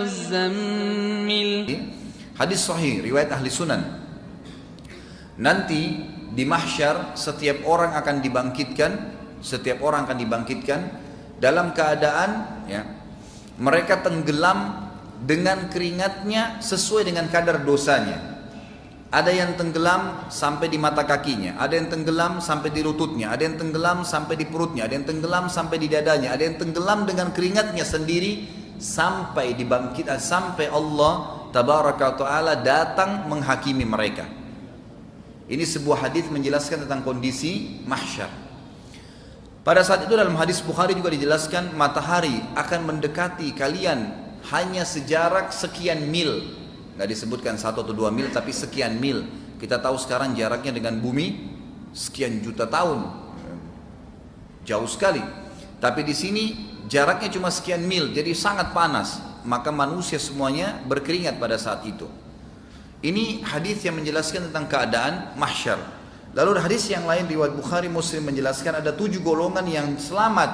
والمزمل. Hadis sahih riwayat ahli sunan. Nanti di mahsyar setiap orang akan dibangkitkan dalam keadaan ya, mereka tenggelam dengan keringatnya sesuai dengan kadar dosanya. Ada yang tenggelam sampai di mata kakinya, ada yang tenggelam sampai di lututnya, ada yang tenggelam sampai di perutnya, ada yang tenggelam sampai di dadanya, ada yang tenggelam dengan keringatnya sendiri sampai dibangkitkan, sampai Allah tabaraka wa ta'ala datang menghakimi mereka. Ini sebuah hadis menjelaskan tentang kondisi mahsyar. Pada saat itu dalam hadis Bukhari juga dijelaskan matahari akan mendekati kalian hanya sejarak sekian mil. Nggak disebutkan 1 atau 2 mil tapi sekian mil. Kita tahu sekarang jaraknya dengan bumi sekian juta tahun, jauh sekali. Tapi di sini jaraknya cuma sekian mil, jadi sangat panas. Maka manusia semuanya berkeringat pada saat itu. Ini hadis yang menjelaskan tentang keadaan mahsyar. Lalu hadis yang lain riwayat Bukhari Muslim menjelaskan ada 7 golongan yang selamat,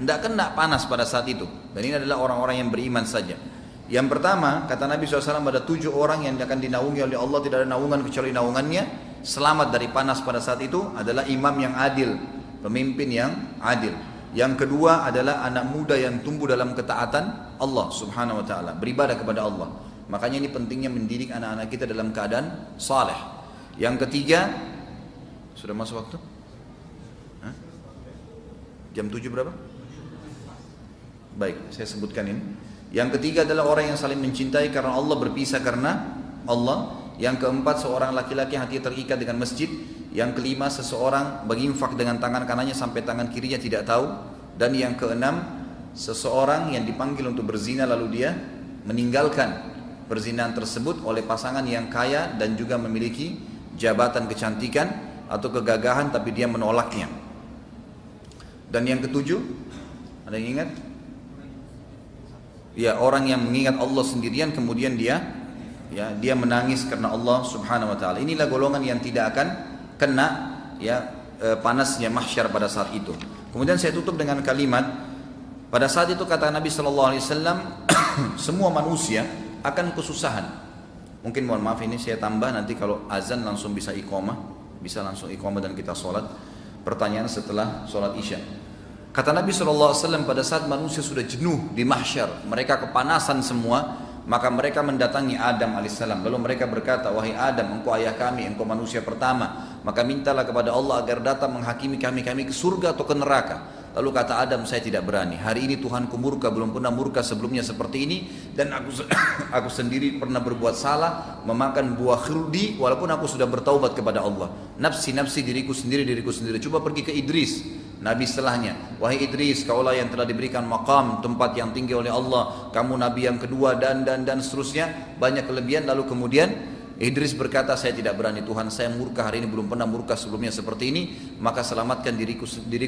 tidak kena panas pada saat itu. Dan ini adalah orang-orang yang beriman saja. Yang pertama, kata Nabi SAW, ada 7 orang yang akan dinaungi oleh Allah, tidak ada naungan kecuali naungannya. Selamat dari panas pada saat itu adalah imam yang adil, pemimpin yang adil. Yang kedua adalah anak muda yang tumbuh dalam ketaatan Allah Subhanahu wa ta'ala, beribadah kepada Allah. Makanya ini pentingnya mendidik anak-anak kita dalam keadaan saleh. Yang ketiga, sudah masuk waktu? Hah? Jam 7 berapa? Baik, saya sebutkan ini. Yang ketiga adalah orang yang saling mencintai karena Allah, berpisah karena Allah. Yang keempat, seorang laki-laki yang hati terikat dengan masjid. Yang kelima, seseorang berinfak dengan tangan kanannya sampai tangan kirinya tidak tahu. Dan yang keenam, seseorang yang dipanggil untuk berzina lalu dia meninggalkan perzinahan tersebut oleh pasangan yang kaya dan juga memiliki jabatan kecantikan atau kegagahan tapi dia menolaknya. Dan yang ketujuh, ada yang ingat? Ya, orang yang mengingat Allah sendirian kemudian dia menangis karena Allah Subhanahu wa taala. Inilah golongan yang tidak akan kena panasnya mahsyar pada saat itu. Kemudian saya tutup dengan kalimat, pada saat itu kata Nabi sallallahu alaihi wasallam, semua manusia akan kesusahan. Mungkin mohon maaf ini saya tambah, nanti kalau azan langsung bisa langsung iqamah dan kita sholat. Pertanyaan setelah sholat isya. Kata Nabi SAW, pada saat manusia sudah jenuh di mahsyar, mereka kepanasan semua, maka mereka mendatangi Adam alaihissalam. Lalu mereka berkata, wahai Adam, engkau ayah kami, engkau manusia pertama, maka mintalah kepada Allah agar datang menghakimi kami ke surga atau ke neraka. Lalu kata Adam, saya tidak berani. Hari ini Tuhanku murka, belum pernah murka sebelumnya seperti ini. Dan aku sendiri pernah berbuat salah, memakan buah khuldi, walaupun aku sudah bertaubat kepada Allah. Nafsi, diriku sendiri. Coba pergi ke Idris, Nabi setelahnya. Wahai Idris, kaulah yang telah diberikan maqam, tempat yang tinggi oleh Allah. Kamu Nabi yang kedua dan seterusnya. Banyak kelebihan. Lalu kemudian Idris berkata, saya tidak berani, Tuhan saya murka hari ini, belum pernah murka sebelumnya seperti ini, maka selamatkan diriku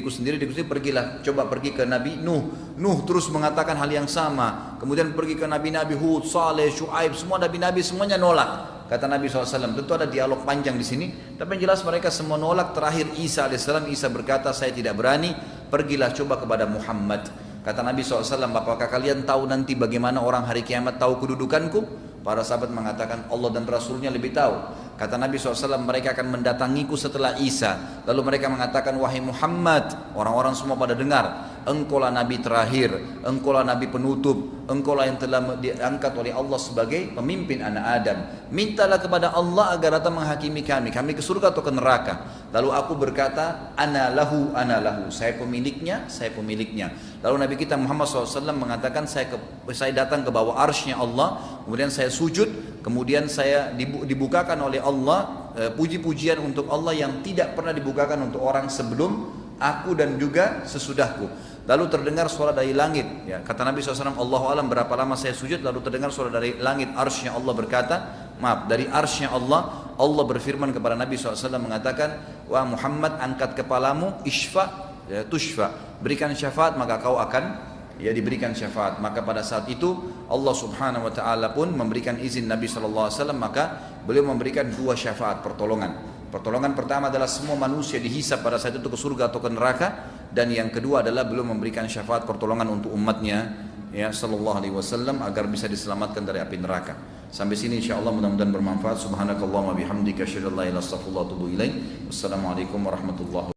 sendiri. Pergilah, coba pergi ke Nabi Nuh terus mengatakan hal yang sama. Kemudian pergi ke Nabi Hud, Saleh, Syuaib, semua Nabi semuanya nolak. Kata Nabi SAW, tentu ada dialog panjang di sini, tapi yang jelas mereka semua nolak. Terakhir Isa alaihissalam, Isa berkata, saya tidak berani, pergilah coba kepada Muhammad. Kata Nabi SAW, apakah kalian tahu nanti bagaimana orang hari kiamat tahu kedudukanku? Para sahabat mengatakan Allah dan Rasulnya lebih tahu. Kata Nabi SAW, mereka akan mendatangiku setelah Isa. Lalu mereka mengatakan, wahai Muhammad, orang-orang semua pada dengar, engkaulah Nabi terakhir, engkaulah Nabi penutup, engkaulah yang telah diangkat oleh Allah sebagai pemimpin anak Adam. Mintalah kepada Allah agar datang menghakimi kami ke surga atau ke neraka. Lalu aku berkata, ana lahu, saya pemiliknya. Lalu Nabi kita Muhammad SAW mengatakan, saya datang ke bawah arsy-Nya Allah, kemudian saya sujud, kemudian saya dibukakan oleh Allah puji-pujian untuk Allah yang tidak pernah dibukakan untuk orang sebelum aku dan juga sesudahku. Lalu terdengar suara dari langit, ya, kata Nabi SAW, Allahu alam berapa lama saya sujud. Lalu terdengar suara dari langit arsy-Nya Allah berkata, dari arsy-Nya Allah berfirman kepada Nabi SAW mengatakan, wah Muhammad, angkat kepalamu, ishfa tushfa, berikan syafaat maka kau akan diberikan syafaat. Maka pada saat itu Allah Subhanahu wa taala pun memberikan izin Nabi SAW, maka beliau memberikan 2 syafaat pertolongan. Pertolongan pertama adalah semua manusia dihisab pada saat itu ke surga atau ke neraka, dan yang kedua adalah beliau memberikan syafaat pertolongan untuk umatnya ya sallallahu alaihi wasallam agar bisa diselamatkan dari api neraka. Sampai sini insyaallah mudah-mudahan bermanfaat. Subhanakallahumma bihamdika asyhadu an la ilaha illa anta astaghfiruka wa atubu ilaik. Wassalamualaikum warahmatullahi wabarakatuh.